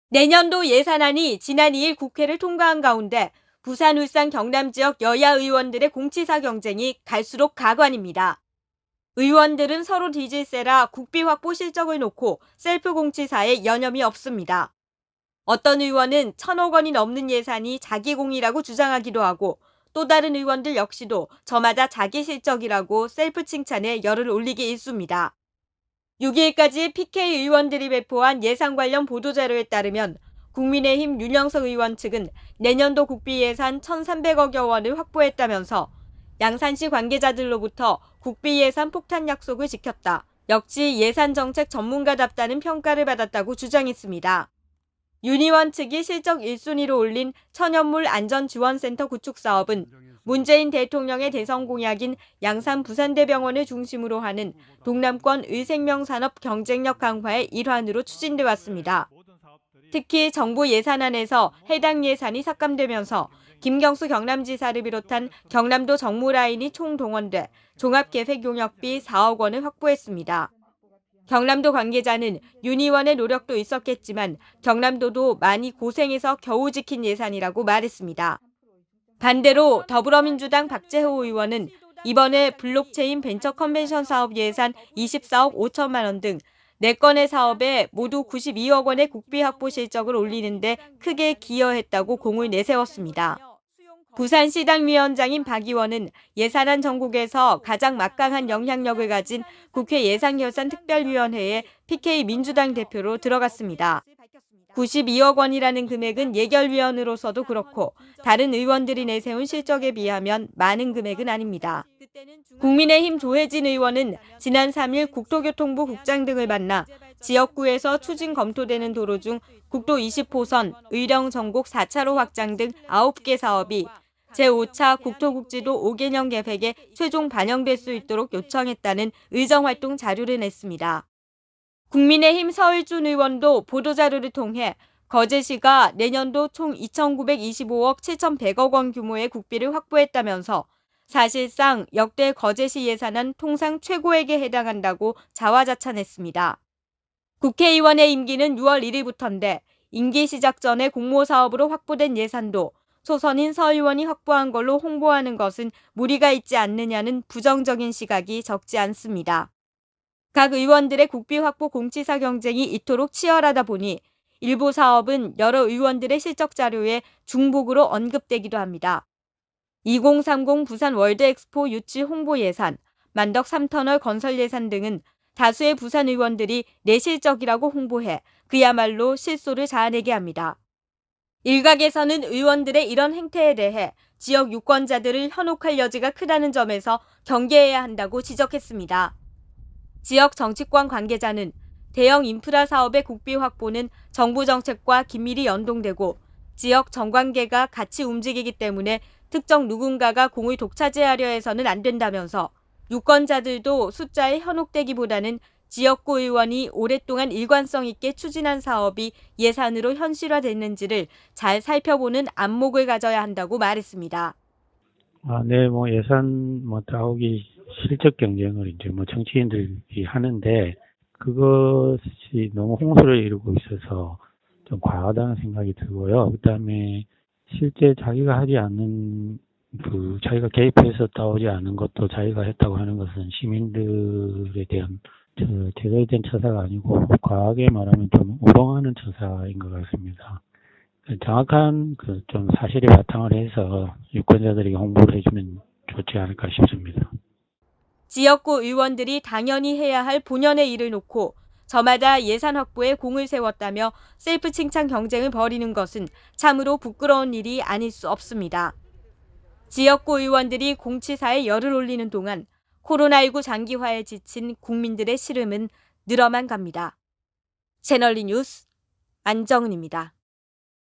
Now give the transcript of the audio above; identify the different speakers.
Speaker 1: 내년도 예산안이 지난 2일 국회를 통과한 가운데 부산, 울산, 경남 지역 여야 의원들의 공치사 경쟁이 갈수록 가관입니다. 의원들은 서로 뒤질세라 국비 확보 실적을 놓고 셀프 공치사에 여념이 없습니다. 어떤 의원은 1,000억 원이 넘는 예산이 자기 공이라고 주장하기도 하고 또 다른 의원들 역시도 저마다 자기 실적이라고 셀프 칭찬에 열을 올리기 일쑤입니다. 6일까지 PK 의원들이 배포한 예산 관련 보도자료에 따르면 국민의힘 윤영석 의원 측은 내년도 국비 예산 1,300억여 원을 확보했다면서 양산시 관계자들로부터 국비 예산 폭탄 약속을 지켰다. 역시 예산정책 전문가답다는 평가를 받았다고 주장했습니다. 윤 의원 측이 실적 1순위로 올린 천연물 안전지원센터 구축 사업은 문재인 대통령의 대선 공약인 양산 부산대병원을 중심으로 하는 동남권 의생명산업 경쟁력 강화의 일환으로 추진돼 왔습니다. 특히 정부 예산안에서 해당 예산이 삭감되면서 김경수 경남지사를 비롯한 경남도 정무라인이 총동원돼 종합계획용역비 4억 원을 확보했습니다. 경남도 관계자는 윤 의원의 노력도 있었겠지만 경남도도 많이 고생해서 겨우 지킨 예산이라고 말했습니다. 반대로 더불어민주당 박재호 의원은 이번에 블록체인 벤처 컨벤션 사업 예산 24억 5천만 원 등 4건의 사업에 모두 92억 원의 국비 확보 실적을 올리는 데 크게 기여했다고 공을 내세웠습니다. 부산시당 위원장인 박 의원은 예산안 전국에서 가장 막강한 영향력을 가진 국회 예산결산특별위원회에 PK 민주당 대표로 들어갔습니다. 92억 원이라는 금액은 예결위원으로서도 그렇고 다른 의원들이 내세운 실적에 비하면 많은 금액은 아닙니다. 국민의힘 조혜진 의원은 지난 3일 국토교통부 국장 등을 만나 지역구에서 추진 검토되는 도로 중 국도 20호선, 의령 전곡 4차로 확장 등 9개 사업이 제5차 국토국지도 5개년 계획에 최종 반영될 수 있도록 요청했다는 의정활동 자료를 냈습니다. 국민의힘 서울준 의원도 보도자료를 통해 거제시가 내년도 총 2,925억 7,100억 원 규모의 국비를 확보했다면서 사실상 역대 거제시 예산안 통상 최고액에 해당한다고 자화자찬했습니다. 국회의원의 임기는 6월 1일부터인데 임기 시작 전에 공모사업으로 확보된 예산도 초선인 서 의원이 확보한 걸로 홍보하는 것은 무리가 있지 않느냐는 부정적인 시각이 적지 않습니다. 각 의원들의 국비 확보 공치사 경쟁이 이토록 치열하다 보니 일부 사업은 여러 의원들의 실적 자료에 중복으로 언급되기도 합니다. 2030 부산 월드엑스포 유치 홍보 예산, 만덕 3터널 건설 예산 등은 다수의 부산 의원들이 내 실적이라고 홍보해 그야말로 실소를 자아내게 합니다. 일각에서는 의원들의 이런 행태에 대해 지역 유권자들을 현혹할 여지가 크다는 점에서 경계해야 한다고 지적했습니다. 지역 정치권 관계자는 대형 인프라 사업의 국비 확보는 정부 정책과 긴밀히 연동되고 지역 정관계가 같이 움직이기 때문에 특정 누군가가 공을 독차지하려 해서는 안 된다면서 유권자들도 숫자에 현혹되기보다는 지역구 의원이 오랫동안 일관성 있게 추진한 사업이 예산으로 현실화됐는지를 잘 살펴보는 안목을 가져야 한다고 말했습니다.
Speaker 2: 네, 예산 따오기 실적 경쟁을 이제 정치인들이 하는데 그것이 너무 홍수를 이루고 있어서 좀 과하다는 생각이 들고요. 그다음에 실제 자기가 하지 않는 자기가 개입해서 따오지 않은 것도 자기가 했다고 하는 것은 시민들에 대한 제대로 된 처사가 아니고 과하게 말하면 좀 우롱하는 처사인 것 같습니다. 정확한 좀 사실에 바탕을 해서 유권자들에게 홍보를 해주면 좋지 않을까 싶습니다.
Speaker 1: 지역구 의원들이 당연히 해야 할 본연의 일을 놓고 저마다 예산 확보에 공을 세웠다며 셀프 칭찬 경쟁을 벌이는 것은 참으로 부끄러운 일이 아닐 수 없습니다. 지역구 의원들이 공치사에 열을 올리는 동안 코로나19 장기화에 지친 국민들의 시름은 늘어만 갑니다. 채널리 뉴스 안정은입니다.